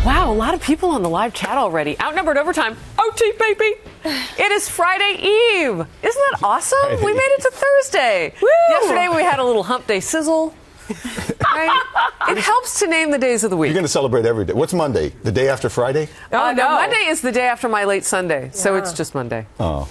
Wow, a lot of people on the live chat already. Outnumbered overtime. OT, baby. It is Friday Eve. Isn't that awesome? Friday. We made it to Thursday. Woo! Yesterday we had a little hump day sizzle. Right? It helps to name the days of the week. You're going to celebrate every day. What's Monday? The day after Friday? No, Monday is the day after my late Sunday, so it's just Monday. Oh.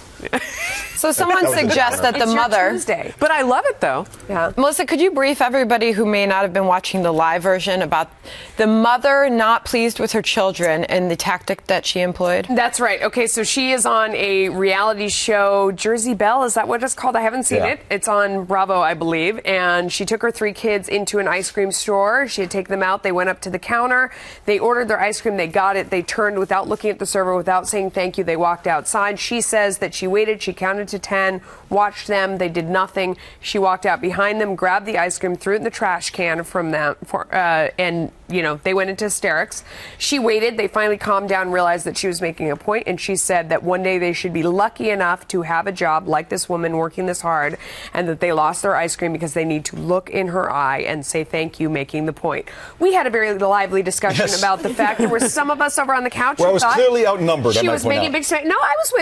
So someone suggests that the mother... Tuesday. But I love it, though. Yeah. Melissa, could you brief everybody who may not have been watching the live version about the mother not pleased with her children and the tactic that she employed? That's right. Okay, so she is on a reality show, Jersey Belle, is that what it's called? I haven't seen it. It's on Bravo, I believe. And she took her 3 kids into an ice cream store. She had taken them out. They went up to the counter. They ordered their ice cream. They got it. They turned without looking at the server, without saying thank you. They walked outside. She says that she waited. She counted to 10, watched them. They did nothing. She walked out behind them, grabbed the ice cream, threw it in the trash can from them, and, you know, they went into hysterics. She waited. They finally calmed down, realized that she was making a point, and she said that one day they should be lucky enough to have a job like this woman working this hard, and that they lost their ice cream because they need to look in her eye and say thank you, making the point. We had a very lively discussion about the fact there were some of us over on the couch who who I was thought clearly outnumbered. She was making a big statement. No, I was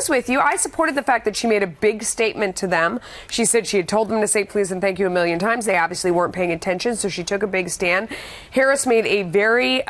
with you. I supported the fact that she made a big statement to them. She said she had told them to say please and thank you a million times. They obviously weren't paying attention, so she took a big stand. Harris made a very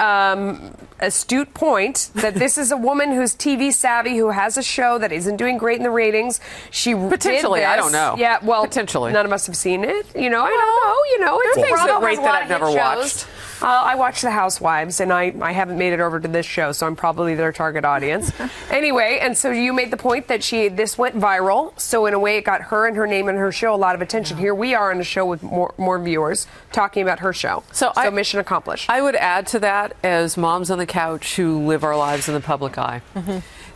astute point that this is a woman who's TV savvy, who has a show that isn't doing great in the ratings. She potentially, did this. I don't know. Yeah, well, potentially. None of us have seen it. You know, I don't know. You know, it's things Bravo that rate has a that lot I've of never hit watched. shows. I watch The Housewives, and I haven't made it over to this show, so I'm probably their target audience. Anyway, and so you made the point that this went viral, so in a way it got her and her name and her show a lot of attention. Here we are on a show with more viewers talking about her show. So mission accomplished. I would add to that, as moms on the couch who live our lives in the public eye,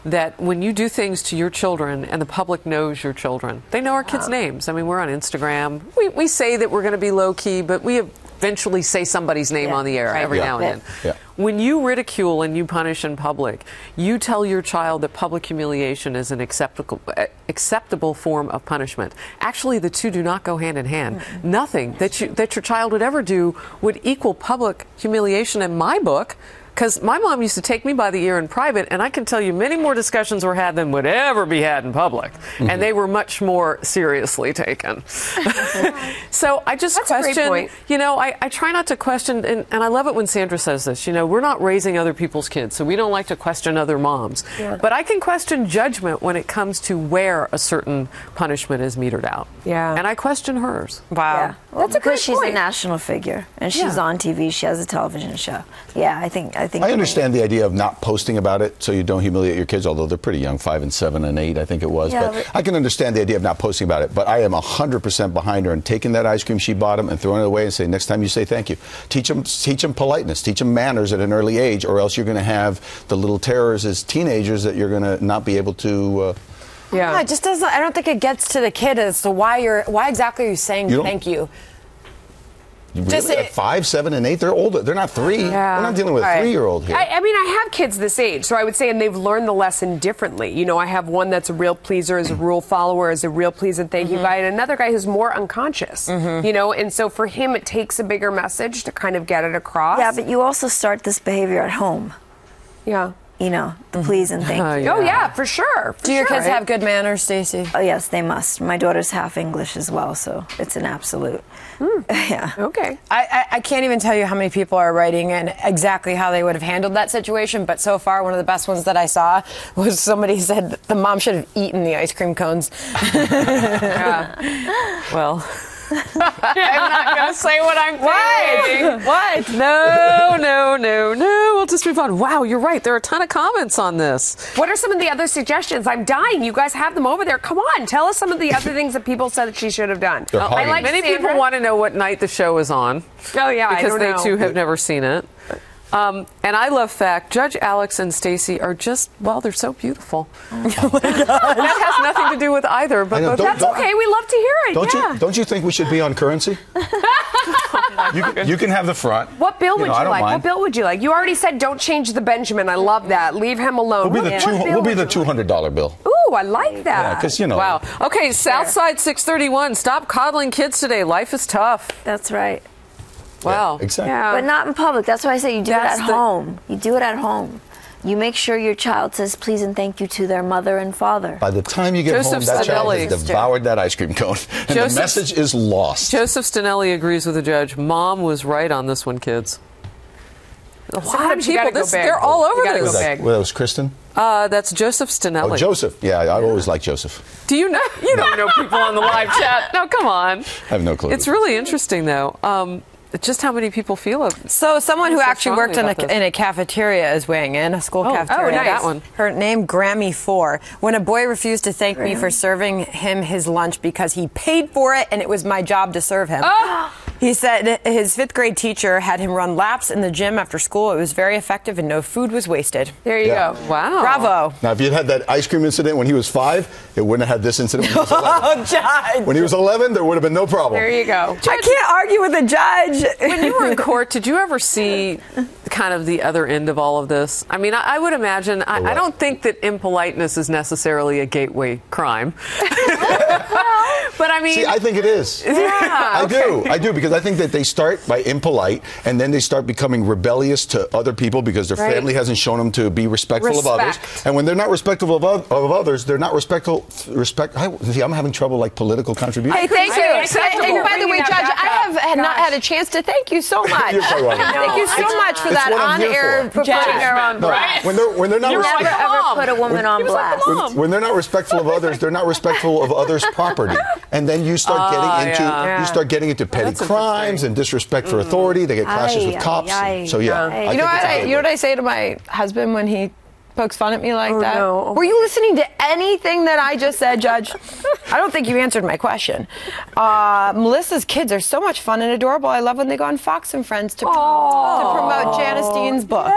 that when you do things to your children and the public knows your children, they know our kids' names. I mean, we're on Instagram. We say that we're going to be low-key, but we eventually say somebody's name on the air every now and then. Yeah. When you ridicule and you punish in public, you tell your child that public humiliation is an acceptable form of punishment. Actually, the two do not go hand in hand. Nothing that your child would ever do would equal public humiliation in my book. Because my mom used to take me by the ear in private, and I can tell you many more discussions were had than would ever be had in public. And they were much more seriously taken. So I just question, you know, I try not to question, and I love it when Sandra says this, you know, we're not raising other people's kids, so we don't like to question other moms. Yeah. But I can question judgment when it comes to where a certain punishment is metered out. Yeah. And I question hers. Wow. Yeah. Well, that's a great she's point. a national figure, and she's on TV. She has a television show. Yeah, I think. I understand the idea of not posting about it so you don't humiliate your kids, although they're pretty young, 5 and 7 and 8, I think it was. Yeah, but I can understand the idea of not posting about it. But I am 100% behind her and taking that ice cream she bought them and throwing it away and saying, next time you say thank you. Teach them politeness, teach them manners at an early age, or else you're going to have the little terrors as teenagers that you're going to not be able to. Yeah, it just doesn't. I don't think it gets to the kid as to why exactly are you saying thank you. Really? At 5, 7, and 8, they're older. They're not 3. Yeah. We're not dealing with a 3-year-old here. I mean, I have kids this age, so I would say, and they've learned the lesson differently. You know, I have one that's a real pleaser, is a rule follower, is a real please and thank you guy, and another guy who's more unconscious. You know, and so for him, it takes a bigger message to kind of get it across. Yeah, but you also start this behavior at home. Yeah. You know, the please and thank you. Oh, yeah, for sure. Do your kids have good manners, Stacey? Oh, yes, they must. My daughter's half English as well, so it's an absolute. Yeah. Okay. I can't even tell you how many people are writing and exactly how they would have handled that situation, but so far one of the best ones that I saw was somebody said that the mom should have eaten the ice cream cones. Well, I'm not going to say what I'm thinking. What? No. We'll just move on. Wow, you're right. There are a ton of comments on this. What are some of the other suggestions? I'm dying. You guys have them over there. Come on. Tell us some of the other things that people said that she should have done. I like many people want to know what night the show is on. Oh, yeah. Because they, too, have never seen it. And I love fact, Judge Alex and Stacey are just, well, they're so beautiful. Oh my God. That has nothing to do with either, but that's okay. We love to hear it. Don't you think we should be on currency? you can have the front. What bill would you like? What bill would you like? You already said don't change the Benjamin. I love that. Leave him alone. We'll be the $200 bill. Ooh, I like that. Yeah, because, you know. Wow. Okay, Southside 631. Stop coddling kids today. Life is tough. That's right. Wow. Yeah, exactly. Yeah. But not in public. That's why I say you do That's it at the- home. You do it at home. You make sure your child says please and thank you to their mother and father. By the time you get Joseph home, that child Stinelli. has devoured that ice cream cone, and Joseph- the message is lost. Joseph Stinelli agrees with the judge. Mom was right on this one, kids. A lot of Sometimes you people, gotta go big. they're all over You gotta this. go big. Well, that was Kristen? That's Joseph Stinelli. Oh, Joseph. Yeah, I always liked Joseph. Do you know? You don't know people on the live chat. No, come on. I have no clue. It's really interesting, though. Just how many people feel it. So someone who so actually worked strongly about this. in a cafeteria is weighing in, a school cafeteria. nice. That one. Her name, Grammy4. When a boy refused to thank me for serving him his lunch because he paid for it and it was my job to serve him. He said his 5th grade teacher had him run laps in the gym after school. It was very effective and no food was wasted. There you Yeah. go. Wow. Bravo. Now, if you had that ice cream incident when he was 5, it wouldn't have had this incident when he was 11. Oh, Judge. When he was 11, there would have been no problem. There you go. I can't argue with a judge. When you were in court, did you ever see kind of the other end of all of this? I mean, I would imagine, I don't think that impoliteness is necessarily a gateway crime. But I mean, See, I think it is. yeah. I do, because I think that they start by impolite, and then they start becoming rebellious to other people because their Right. family hasn't shown them to be respectful of others. Respect. And when they're not respectful of others, they're not respectful. See, I'm having trouble like political contribution. Hey, thank you. Acceptable. And by the way, Bringing Judge, that I back have up. not Gosh. had a chance to thank you so much. You're quite welcome. Thank you so much for it's that what I'm here on-air for. putting Judge. her on No, blast. when they're not You're respectful. like, Never Mom. ever put a woman on blast. When they're not respectful of others, they're not respectful of others' property, and then you start getting into yeah. you start getting into petty That's crimes and disrespect for authority. They get clashes with Aye, cops. aye, So yeah, aye. I You think know what? it's a You know what gateway. I say to my husband when he pokes fun at me like that? no. Were you listening to anything that I just said, Judge? I don't think you answered my question. Melissa's kids are so much fun and adorable. I love when they go on Fox and Friends to promote Janice Dean's books.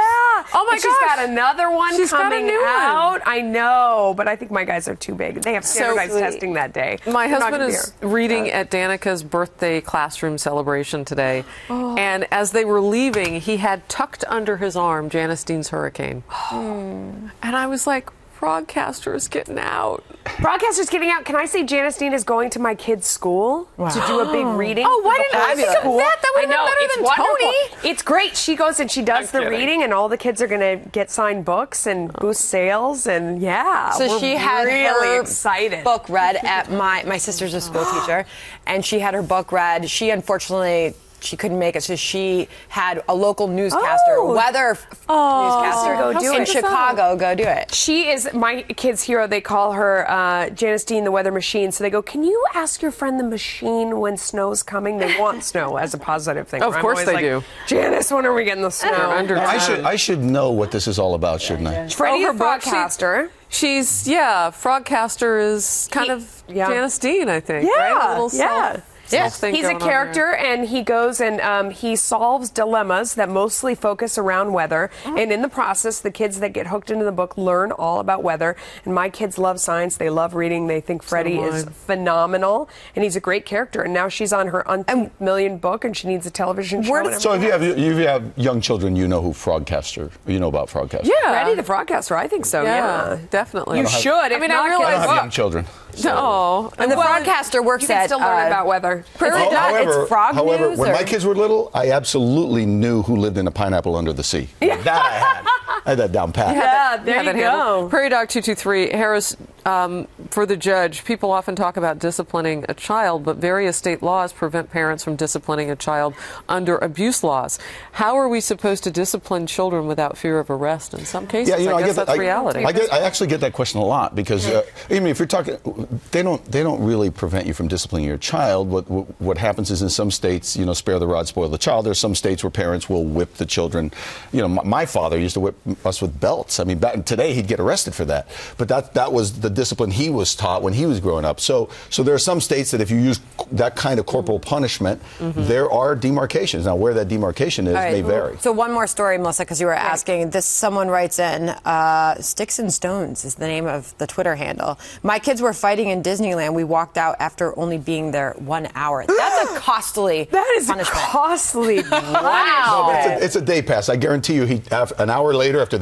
Oh my And She's gosh. got another one She's got a coming new one. out. I know, but I think my guys are too big. They have standardized testing that day. My They're not husband gonna be is here. reading at Danica's birthday classroom celebration today. And as they were leaving, he had tucked under his arm Janice Dean's Hurricane. And I was like, Frogcaster is getting out. Broadcaster's getting out. Can I say Janice Dean is going to my kid's school to do a big reading? Oh, why didn't I think of School? that? That would've been I know, better it's than wonderful. Tony. It's great. She goes and she does the kidding. reading, and all the kids are going to get signed books and boost sales, and So we're she had really her excited. book read at my sister's a school teacher, and she had her book read. She unfortunately she couldn't make it, so she had a local newscaster, weather newscaster, Go do in it. Chicago. Go do it. She is my kid's hero. They call her Janice Dean, the weather machine. So they go, can you ask your friend the machine when snow's coming? They want snow as a positive thing. Of I'm course always they like, do. Janice, when are we getting the snow? Under I should know what this is all about, shouldn't I? Freddie her the book, Frogcaster. She's Frogcaster is kind of Janice Dean, I think. right? A little self-thing He's a going on character, there. and he goes and he solves dilemmas that mostly focus around weather. And in the process, the kids that get hooked into the book learn all about weather. And my kids love science. They love reading. They think Freddie is phenomenal, and he's a great character. And now she's on her umpteenth million book, and she needs a television show. and So if everything. you have young children, you know who Frogcaster. You know about Frogcaster. Yeah. Freddie the Frogcaster, I think so. Yeah, definitely. You should. I mean, I I realize don't have young children. No. And the broadcaster works You can at still learn about weather. It's Frog however, News, when or- my kids were little, I absolutely knew who lived in a pineapple under the sea. That I had. I had that down pat. Yeah, there Yeah, you that handle. go. Prairie Dog 223, Harris, for the judge, people often talk about disciplining a child, but various state laws prevent parents from disciplining a child under abuse laws. How are we supposed to discipline children without fear of arrest? In some cases, Yeah, I guess that. that's reality. I actually get that question a lot because, I mean, if you're talking, they don't really prevent you from disciplining your child. What happens is in some states, spare the rod, spoil the child. There's some states where parents will whip the children. My father used to whip us with belts. I mean, today he'd get arrested for that. But that was the discipline he was taught when he was growing up. So there are some states that if you use that kind of corporal punishment, there are demarcations. Now, where that demarcation is may vary. So one more story, Melissa, because you were asking. Someone writes in, Sticks and Stones is the name of the Twitter handle. My kids were fighting in Disneyland. We walked out after only being there 1 hour. That's a costly That is punishment. costly. No, Wow. but it's a day pass. I guarantee you, an hour later, after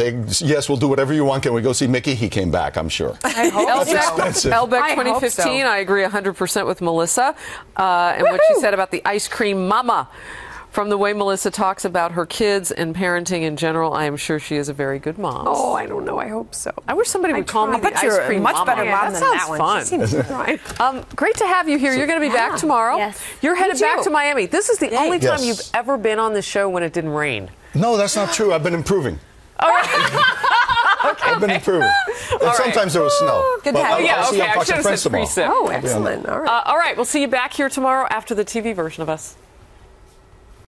yes, we'll do whatever you want. Can we go see Mickey? He came back, I'm sure. I hope That's so. expensive. Elbeck I hope 2015, so. I agree 100% with Melissa. And what she said about the ice cream mama. From the way Melissa talks about her kids and parenting in general, I am sure she is a very good mom. Oh, I don't know. I hope so. I wish somebody would call me the ice you're a cream much mama. better mom that than sounds that one. fun. She seems right. Great to have you here. You're going to be back tomorrow. Yes. You're headed back to Miami. This is the only time Yes. you've ever been on the show when it didn't rain. No, that's not true. I've been improving. I've been improving. And sometimes there was snow. Good But to have you. I'll see you on I Fox should and have Friends said tomorrow. precip. Oh, excellent. All right. All right, we'll see you back here tomorrow after the TV version of us.